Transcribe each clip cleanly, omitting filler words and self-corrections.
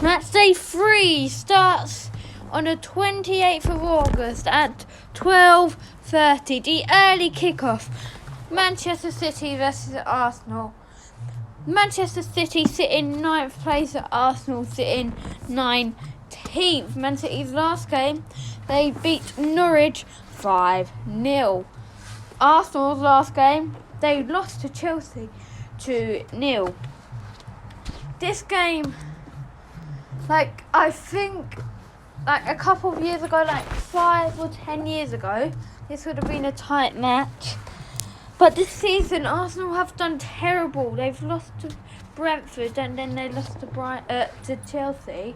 Match day 3 starts on the 28th of August at 12:30. The early kickoff. Manchester City versus Arsenal. Manchester City sit in 9th place, at Arsenal sit in 19th. Man City's last game, they beat Norwich 5-0. Arsenal's last game, they lost to Chelsea 2-0. This game, I think a couple of years ago, 5 or 10 years ago, this would have been a tight match. But this season, Arsenal have done terrible. They've lost to Brentford and then they lost to Chelsea.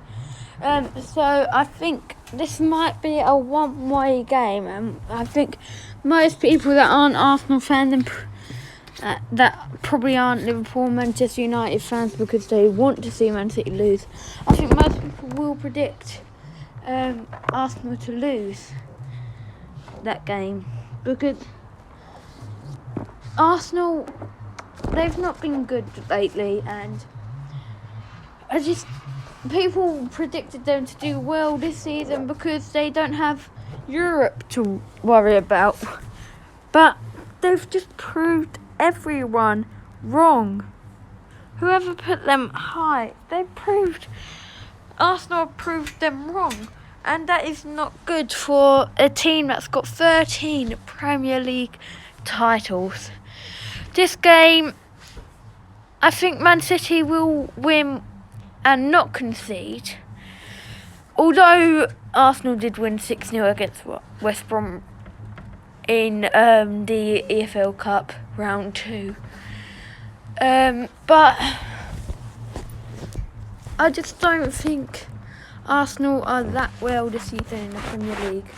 So I think this might be a one-way game. And I think most people that aren't Arsenal fans and that probably aren't Liverpool, Manchester United fans because they want to see Man City lose. I think most people will predict Arsenal to lose that game because Arsenal, they've not been good lately, and people predicted them to do well this season because they don't have Europe to worry about. But they've just proved everyone wrong. Whoever put them high, Arsenal proved them wrong. And that is not good for a team that's got 13 Premier League titles. This game, I think Man City will win and not concede. Although Arsenal did win 6-0 against West Brom in the EFL Cup round 2. But I just don't think Arsenal are that well this season in the Premier League.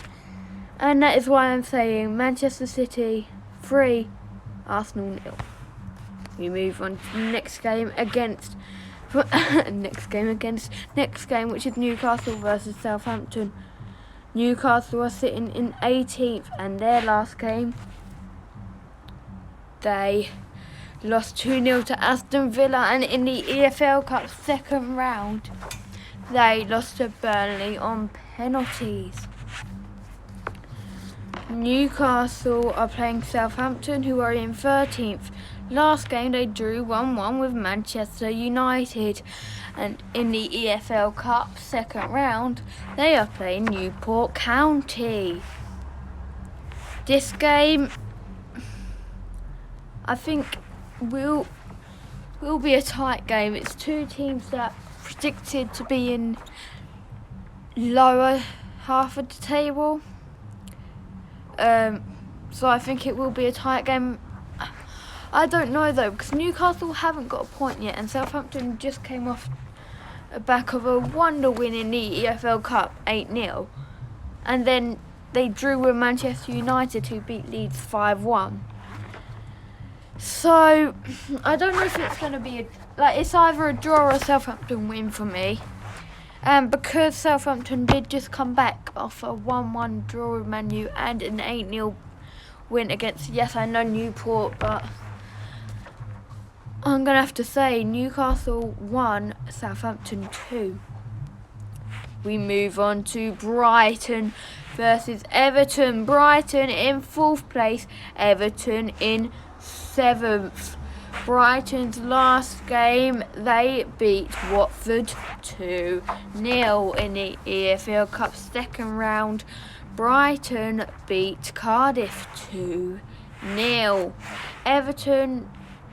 And that is why I'm saying Manchester City 3, Arsenal 0. We move on to the next game which is Newcastle versus Southampton. Newcastle are sitting in 18th, and their last game they lost 2-0 to Aston Villa, and in the EFL Cup second round they lost to Burnley on penalties. Newcastle are playing Southampton, who are in 13th. Last game they drew 1-1 with Manchester United, and in the EFL Cup second round they are playing Newport County. This game, I think, will be a tight game. It's two teams that predicted to be in lower half of the table. So I think it will be a tight game. I don't know though, because Newcastle haven't got a point yet, and Southampton just came off the back of a wonder win in the EFL Cup 8-0, and then they drew with Manchester United, who beat Leeds 5-1. So I don't know if it's going to be it's either a draw or a Southampton win for me. Because Southampton did just come back off a 1-1 draw with Man U and an 8-0 win against, yes, I know Newport, but I'm going to have to say Newcastle 1, Southampton 2. We move on to Brighton versus Everton. Brighton in 4th place, Everton in 7th. Brighton's last game, they beat Watford 2-0 in the EFL Cup second round. Brighton beat Cardiff 2-0. Everton,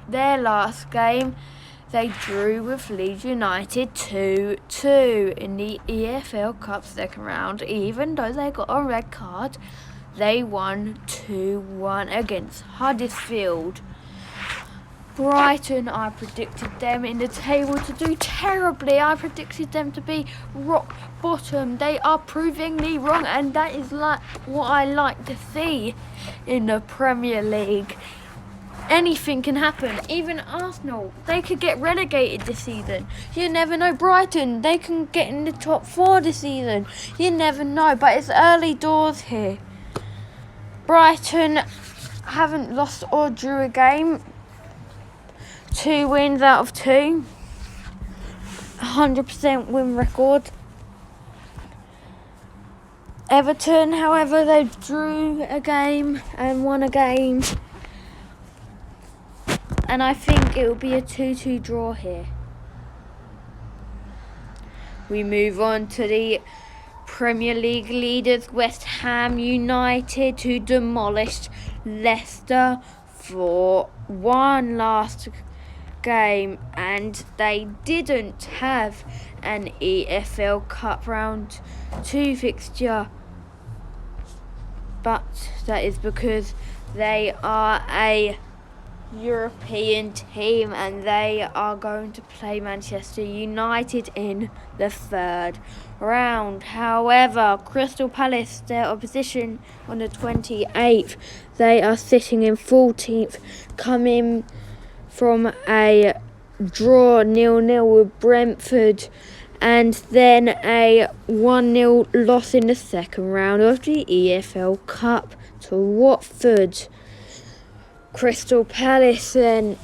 their last game, they drew with Leeds United 2-2 in the EFL Cup second round. Even though they got a red card, they won 2-1 against Huddersfield. Brighton, I predicted them in the table to do terribly. I predicted them to be rock bottom. They are proving me wrong, and that is what I like to see in the Premier League. Anything can happen. Even Arsenal, they could get relegated this season. You never know. Brighton, they can get in the top 4 this season. You never know, but it's early doors here. Brighton haven't lost or drew a game. 2 wins out of 2. 100% win record. Everton, however, they drew a game and won a game. And I think it will be a 2-2 draw here. We move on to the Premier League leaders, West Ham United, who demolished Leicester 4-1 last game, and they didn't have an EFL Cup round 2 fixture, but that is because they are a European team and they are going to play Manchester United in the 3rd round. However, Crystal Palace, their opposition on the 28th, they are sitting in 14th, coming from a draw 0-0 with Brentford and then a 1-0 loss in the 2nd round of the EFL Cup to Watford. Crystal Palace, then,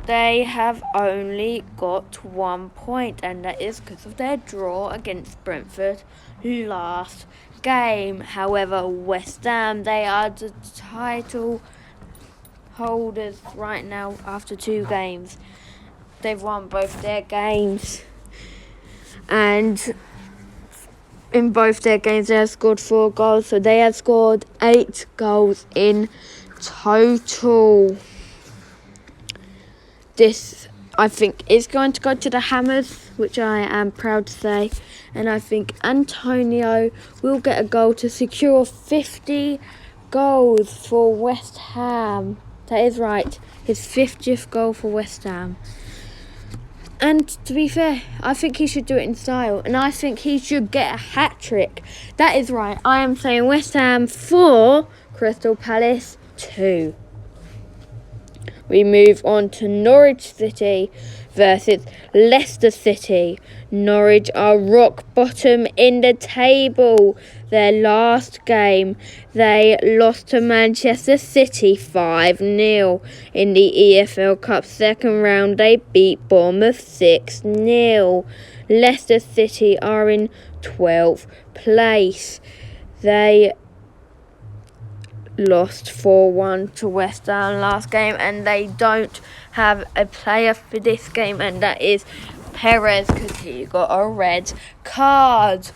they have only got 1 point, and that is because of their draw against Brentford last game. However, West Ham, they are the title holders right now after 2 games. They've won both their games, and in both their games they have scored 4 goals, so they have scored 8 goals in total. This, I think, is going to go to the Hammers, which I am proud to say, and I think Antonio will get a goal to secure 50 goals for West Ham. That is right, his 50th goal for West Ham. And to be fair, I think he should do it in style, and I think he should get a hat-trick. That is right, I am saying West Ham 4, Crystal Palace 2. We move on to Norwich City versus Leicester City. Norwich are rock bottom in the table. Their last game, they lost to Manchester City 5-0. In the EFL Cup 2nd round, they beat Bournemouth 6-0. Leicester City are in 12th place. They lost 4-1 to West Ham last game, and they don't have a player for this game, and that is Perez, because he got a red card.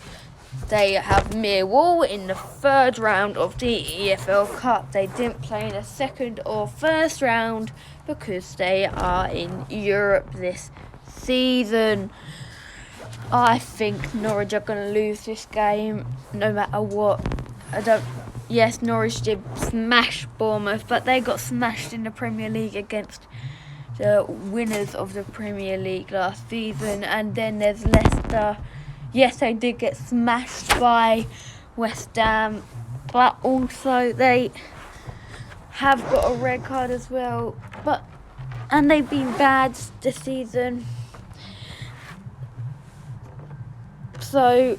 They have Millwall in the 3rd round of the EFL Cup. They didn't play in the 2nd or 1st round because they are in Europe this season. I think Norwich are going to lose this game no matter what. Yes, Norwich did smash Bournemouth, but they got smashed in the Premier League against the winners of the Premier League last season. And then there's Leicester. Yes, they did get smashed by West Ham, but also they have got a red card as well. And they've been bad this season. So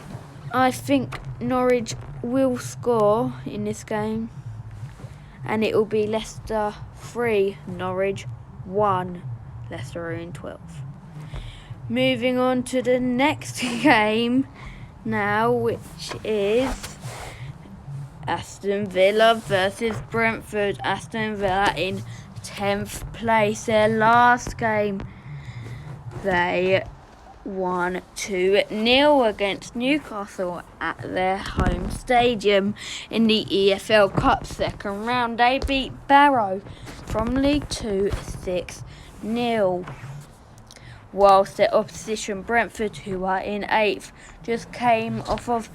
I think Norwich will score in this game, and it will be Leicester 3, Norwich 1. Leicester are in 12th. Moving on to the next game now, which is Aston Villa versus Brentford. Aston Villa in 10th place. Their last game, they won 2-0 against Newcastle at their home stadium. In the EFL Cup 2nd round, they beat Barrow from League 2 6-0. Whilst their opposition Brentford, who are in 8th, just came off of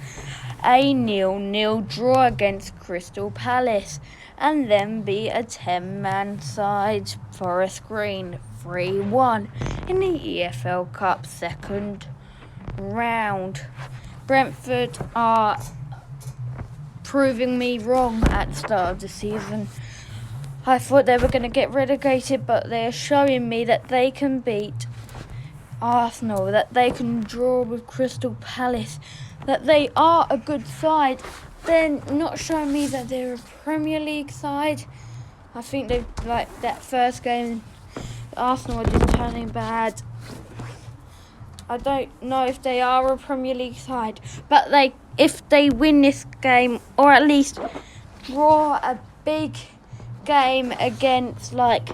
a 0-0 draw against Crystal Palace and then beat a 10-man side, Forest Green, 3-1 in the EFL Cup 2nd round. Brentford are proving me wrong at the start of the season. I thought they were going to get relegated, but they are showing me that they can beat Arsenal, that they can draw with Crystal Palace, that they are a good side. They're not showing me that they're a Premier League side. I think they've, like that first game, Arsenal are just turning bad. I don't know if they are a Premier League side, but if they win this game, or at least draw a big game against like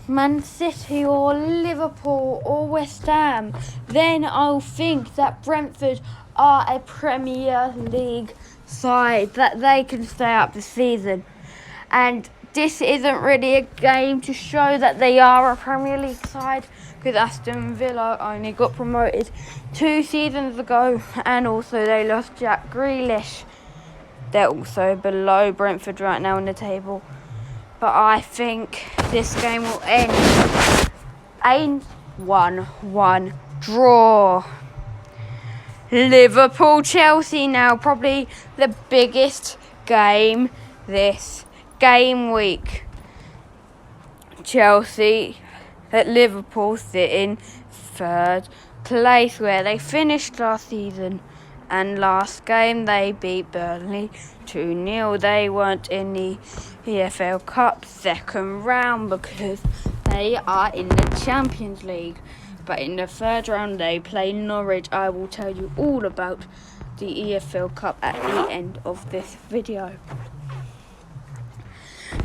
Man City or Liverpool or West Ham, then I'll think that Brentford are a Premier League side, that they can stay up the season. And this isn't really a game to show that they are a Premier League side, because Aston Villa only got promoted 2 seasons ago, and also they lost Jack Grealish. They're also below Brentford right now in the table. But I think this game will end a 1-1 draw. Liverpool-Chelsea now, probably the biggest game this game week. Chelsea at Liverpool sit in 3rd place, where they finished last season, and last game they beat Burnley 2-0. They weren't in the EFL Cup 2nd round because they are in the Champions League, but in the 3rd round they play Norwich. I will tell you all about the EFL Cup at the end of this video.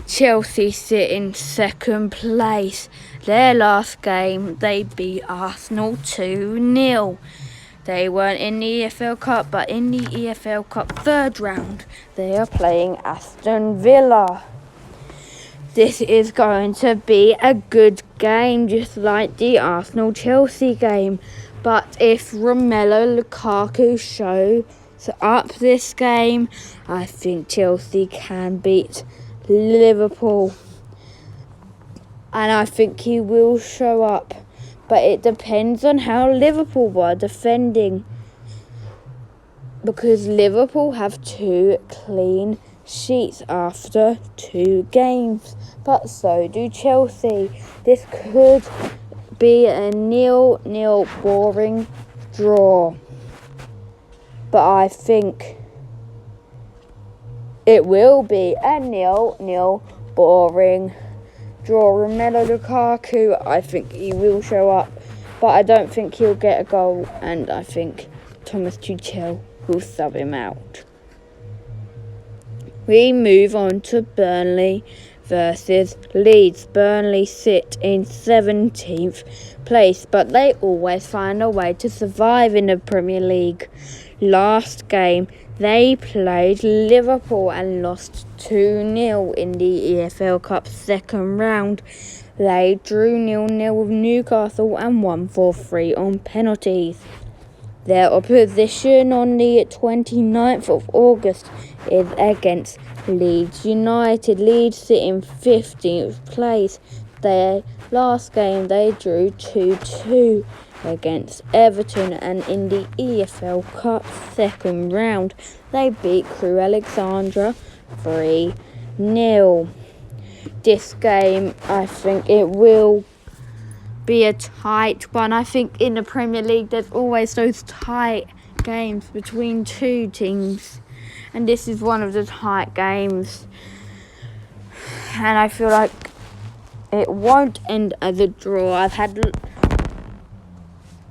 Chelsea sit in 2nd place. Their last game they beat Arsenal 2-0. They weren't in the EFL Cup, but in the EFL Cup 3rd round they are playing Aston Villa. This is going to be a good game, just like the Arsenal-Chelsea game. But if Romelu Lukaku shows up this game, I think Chelsea can beat Liverpool. And I think he will show up. But it depends on how Liverpool were defending, because Liverpool have 2 clean sheets after 2 games, but so do Chelsea. This could be a 0-0 boring draw, but I think it will be a 0-0 boring draw. Romelu Lukaku, I think he will show up, but I don't think he'll get a goal, and I think Thomas Tuchel will sub him out. We move on to Burnley versus Leeds. Burnley sit in 17th place, but they always find a way to survive in the Premier League. Last game, they played Liverpool and lost 2-0 in the EFL Cup 2nd round. They drew 0-0 with Newcastle and won 4-3 on penalties. Their opposition on the 29th of August is against Leeds United. Leeds sit in 15th place. Their last game they drew 2-2 against Everton, and in the EFL Cup 2nd round they beat Crewe Alexandra 3-0. This game, I think it will be a tight one. I think in the Premier League there's always those tight games between 2 teams, and this is one of the tight games, and I feel like it won't end as a draw.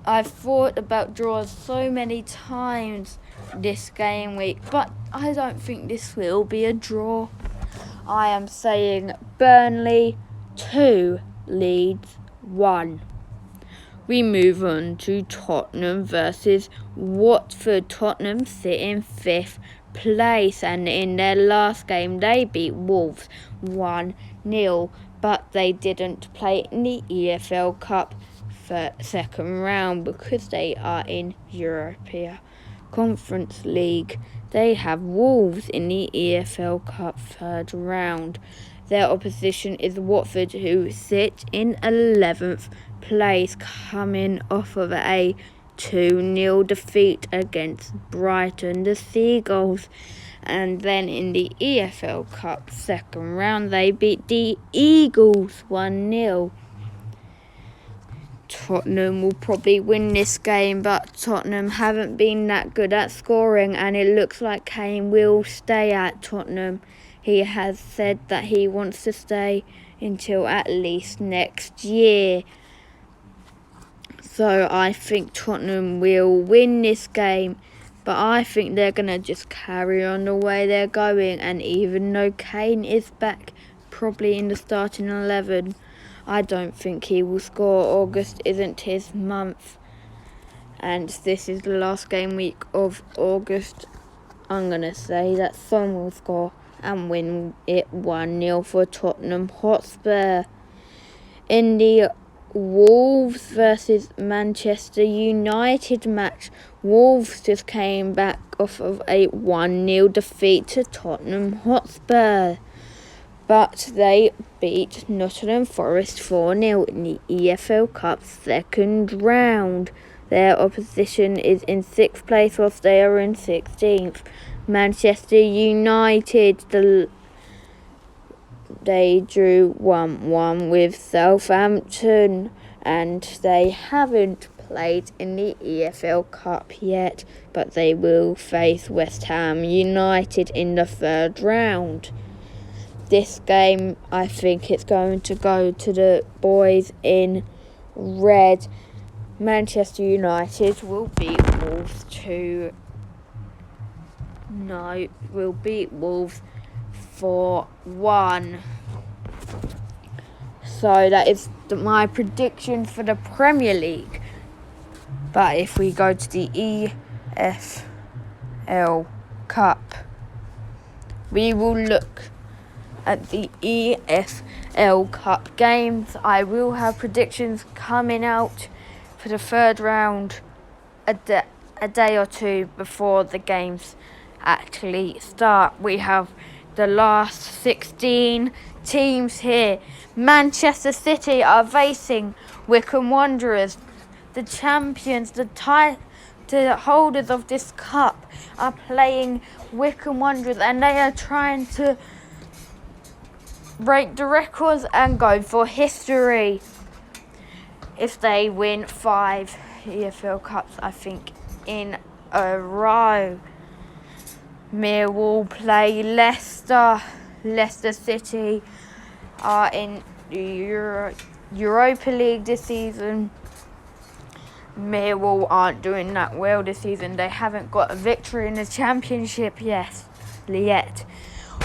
I've thought about draws so many times this game week, but I don't think this will be a draw. I am saying Burnley 2, Leeds 1. We move on to Tottenham versus Watford. Tottenham sit in 5th place, and in their last game they beat Wolves 1-0, but they didn't play in the EFL Cup for 2nd round because they are in European Conference League. They have Wolves in the EFL Cup 3rd round. Their opposition is Watford, who sit in 11th place, coming off of a 2-0 defeat against Brighton, the Seagulls. And then in the EFL Cup 2nd round, they beat the Eagles 1-0. Tottenham will probably win this game, but Tottenham haven't been that good at scoring, and it looks like Kane will stay at Tottenham. He has said that he wants to stay until at least next year. So I think Tottenham will win this game. But I think they're going to just carry on the way they're going. And even though Kane is back, probably in the starting 11, I don't think he will score. August isn't his month. And this is the last game week of August. I'm going to say that Son will score and win it 1-0 for Tottenham Hotspur. In the Wolves versus Manchester United match, Wolves just came back off of a 1-0 defeat to Tottenham Hotspur, but they beat Nottingham Forest 4-0 in the EFL Cup second round. Their opposition is in 6th place whilst they are in 16th. Manchester United, they drew 1-1 with Southampton, and they haven't played in the EFL Cup yet, but they will face West Ham United in the 3rd round. This game, I think it's going to go to the boys in red. Manchester United will beat Wolves will beat Wolves 4-1. So that is my prediction for the Premier League. But if we go to the EFL Cup, we will look at the EFL Cup games. I will have predictions coming out for the 3rd round a day or two before the games actually start. We have the last 16 teams here. Manchester City are facing Wycombe Wanderers. The champions, the holders of this cup, are playing Wycombe Wanderers, and they are trying to break the records and go for history if they win 5 EFL Cups, I think, in a row. Millwall play Leicester. Leicester City are in the Europa League this season. Millwall aren't doing that well this season. They haven't got a victory in the Championship yet.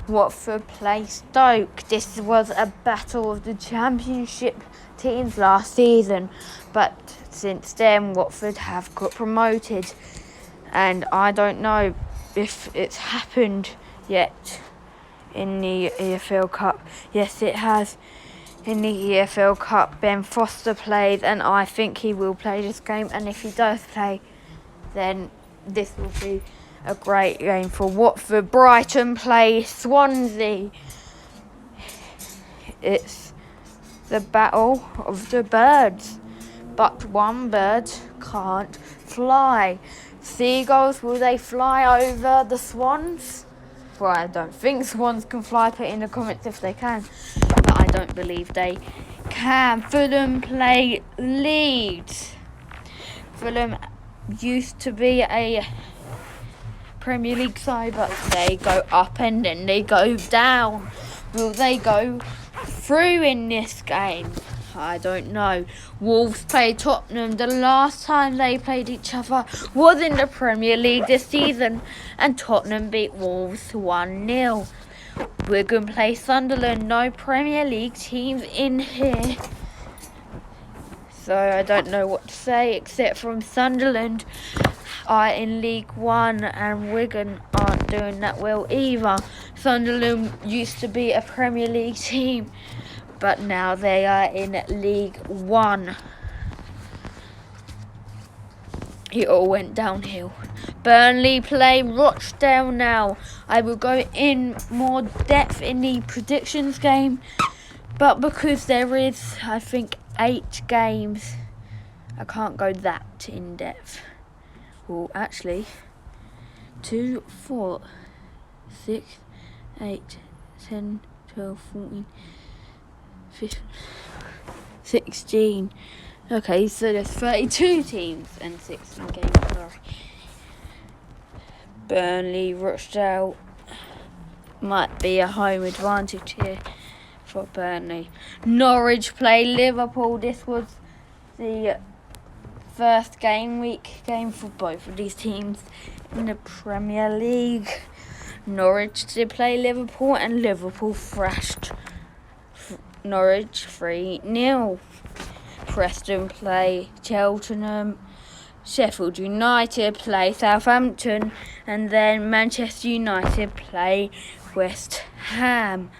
Watford play Stoke. This was a battle of the Championship teams last season, but since then Watford have got promoted, and I don't know if it's happened yet in the EFL Cup. Yes, it has. In the EFL Cup, Ben Foster played, and I think he will play this game, and if he does play, then this will be a great game for Watford. Brighton play Swansea. It's the battle of the birds, but one bird can't fly. Seagulls, will they fly over the swans? Well, I don't think swans can fly. Put in the comments if they can, but I don't believe they can. Fulham play Leeds. Fulham used to be a Premier League side, but they go up and then they go down. Will they go through in this game? I don't know. Wolves play Tottenham. The last time they played each other was in the Premier League this season, and Tottenham beat Wolves 1-0. Wigan play Sunderland. No Premier League teams in here, so I don't know what to say except from Sunderland are in League 1 and Wigan aren't doing that well either. Sunderland used to be a Premier League team, but now they are in League 1. It all went downhill. Burnley play Rochdale now. I will go in more depth in the predictions game, but because there is, I think, 8 games, I can't go that in depth. Well, actually, 2, 4, 6, 8, 10, 12, 14, 15, 16. Okay, so there's 32 teams and 16 games. Sorry. Burnley, Rochdale might be a home advantage here for Burnley. Norwich play Liverpool. This was the first week game for both of these teams in the Premier League. Norwich did play Liverpool and Liverpool thrashed Norwich 3-0. Preston play Cheltenham. Sheffield United play Southampton, and then Manchester United play West Ham.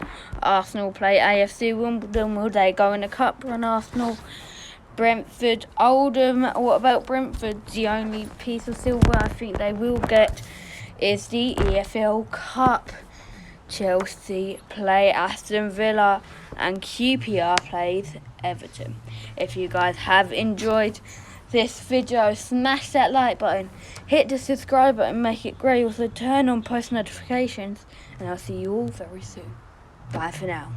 Arsenal play AFC Wimbledon. Will they go in the cup run, Arsenal? Brentford, Oldham. What about Brentford? The only piece of silver I think they will get is the EFL Cup. Chelsea play Aston Villa, and QPR plays Everton. If you guys have enjoyed this video, smash that like button, hit the subscribe button, make it grey, also turn on post notifications, and I'll see you all very soon. Bye for now.